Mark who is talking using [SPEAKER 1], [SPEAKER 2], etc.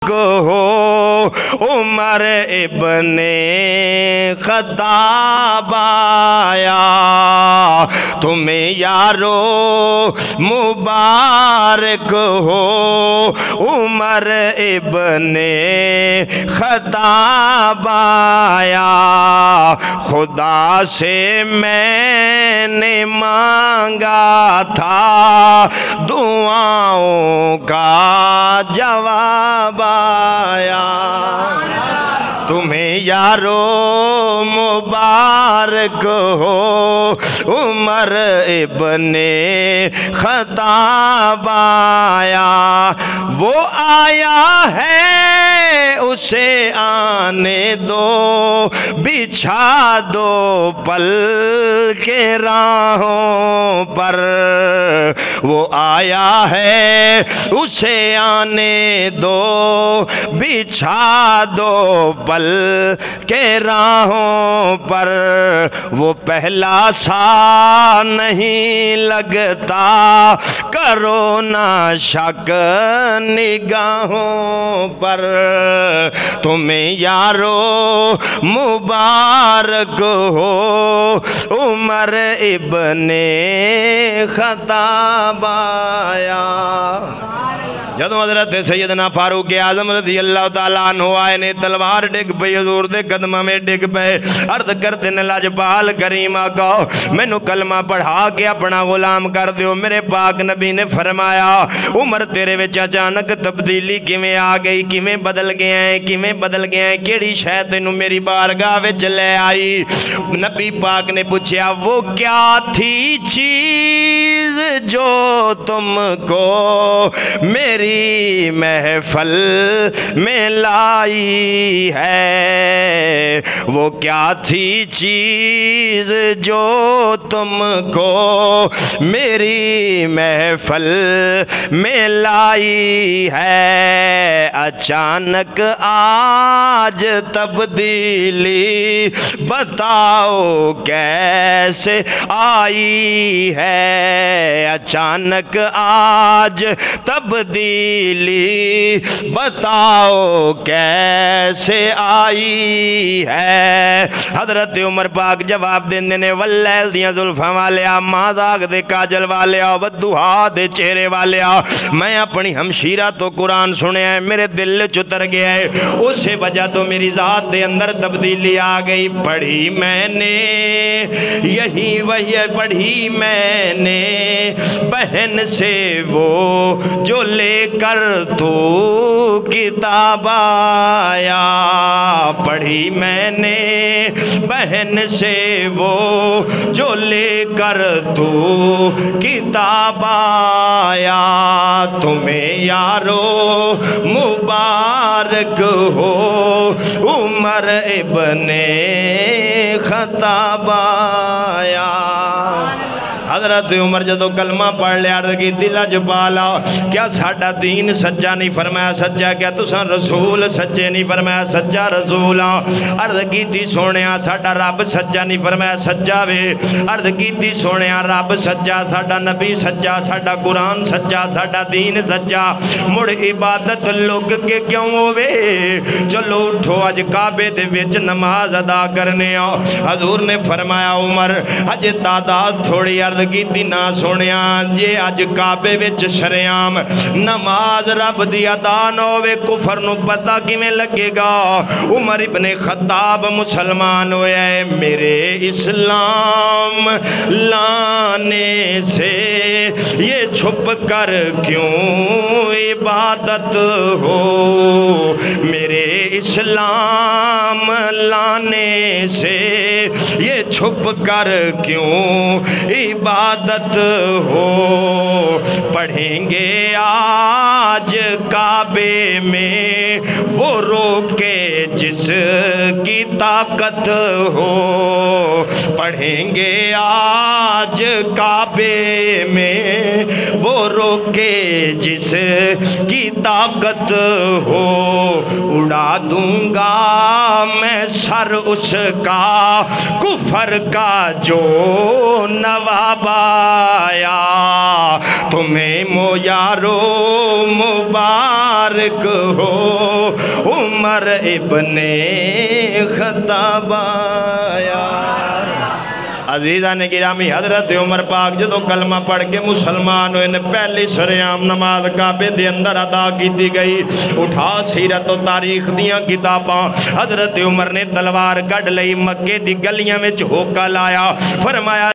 [SPEAKER 1] हो उमर इब्ने खत्ताब आया। तुम्हें यारो मुबारक हो उमर इब्ने खत्ताब आया। खुदा से मैंने मांगा था दुआओं का जवाब आया। तुम्हें यारो मुबारक हो उमर इब्ने खत्ताब आया। वो आया है उसे आने दो बिछा दो पल के राहों पर। वो आया है उसे आने दो बिछा दो पल के राहों पर। वो पहला सा नहीं लगता करो ना शक निगाहों पर। तुम्हें यारो मुबारक हो उमर इब्ने खत्ताब आया। जदों हज़रत सैयदना फारूक आज़म रज़ी अल्लाह तआला अन्हु आए ने तलवार डिग पई हुज़ूर दे कदमां में डिग पे अर्ज़ करदे ने लाजपाल करीम आका मैनू कलमा पढ़ा के अपना गुलाम कर दियो। मेरे पाक नबी ने फरमाया उमर तेरे विच अचानक तब्दीली किवें आ गई, किवें बदल गया है, किवें बदल गया है, केड़ी शै तैनू मेरी बारगाह विच ले आई। नबी पाक ने पूछा वो क्या थी चीज़ जो तुमको मेरी महफल में लाई है। वो क्या थी चीज़ जो तुमको मेरी महफल में लाई है। अचानक आज तब्दीली बताओ कैसे आई है। अचानक आज तब्दीली बताओ कैसे आई है। हजरत उमर पाक जवाब देंदे ने वल्लैल दियां जुल्फां वालिया, मादाग दे काजल वालिया, वद्दुहा दे चेहरे वालिया, मैं अपनी हमशीरा तो कुरान सुनिया है, मेरे दिल च उतर गया है। उस वजह तो मेरी जात दे अंदर तब्दीली आ गई। पढ़ी मैंने यही वही पढ़ी मैंने बहन से वो जो लेकर तो किताब आया। पढ़ी मैंने बहन से वो जो लेकर तो किताब आया। तुम्हें यारो मुबारक हो उमर इब्ने खत्ताब आया। हजरत उमर जदों कलमा पढ़ लिया अर्ज़ की दिल जबाला क्या साडा दीन सच्चा नहीं फरमाया सच्चा, क्या तुसां रसूल सच्चे नहीं फरमाया सच्चा रसूल आ। अर्ज़ की सोने साडा रब सच्चा नहीं फरमाया सच्चा वे। अर्ज़ की सोने रब सच्चा, साडा नबी सच्चा, साडा कुरान सच्चा, साडा दीन सच्चा। मुड़ इबादत लुक के क्यों होवे। चलो उठो अज काबे दे विच नमाज अदा करने आ। हजूर ने फरमाया उमर अजे तादाद थोड़ी अर्ज़ की ना सुनिया जे अज काबे विच शरेआम नमाज रब दी अदा न होवे कुफर नू पता किवें लगेगा। उमर इब्ने खत्ताब मुसलमान होया है। मेरे इस्लाम लाने से ये छुप कर क्यों इबादत हो। मेरे इस्लाम लाने से ये छुप कर क्यों इबादत हो। पढ़ेंगे आज काबे में वो रोके जिसकी ताकत हो। पढ़ेंगे आज काबे में वो रोके जिसकी ताकत हो। उड़ा दूंगा मैं सर उसका कुफर का जो नवाब आया। तुम्हें मो यारो मुबारक हो عمر ابن خطاب آیا عزیزان گرامی حضرت عمر پاک جدو کلمہ پڑھ کے مسلمان ہوئے نے پہلی سریام نماز کعبے دے اندر ادا کی دی گئی اٹھا سیرت و تاریخ دیاں کتاباں حضرت عمر نے تلوار گڑھ لئی مکے دی گلیاں میں ہوکا لایا فرمایا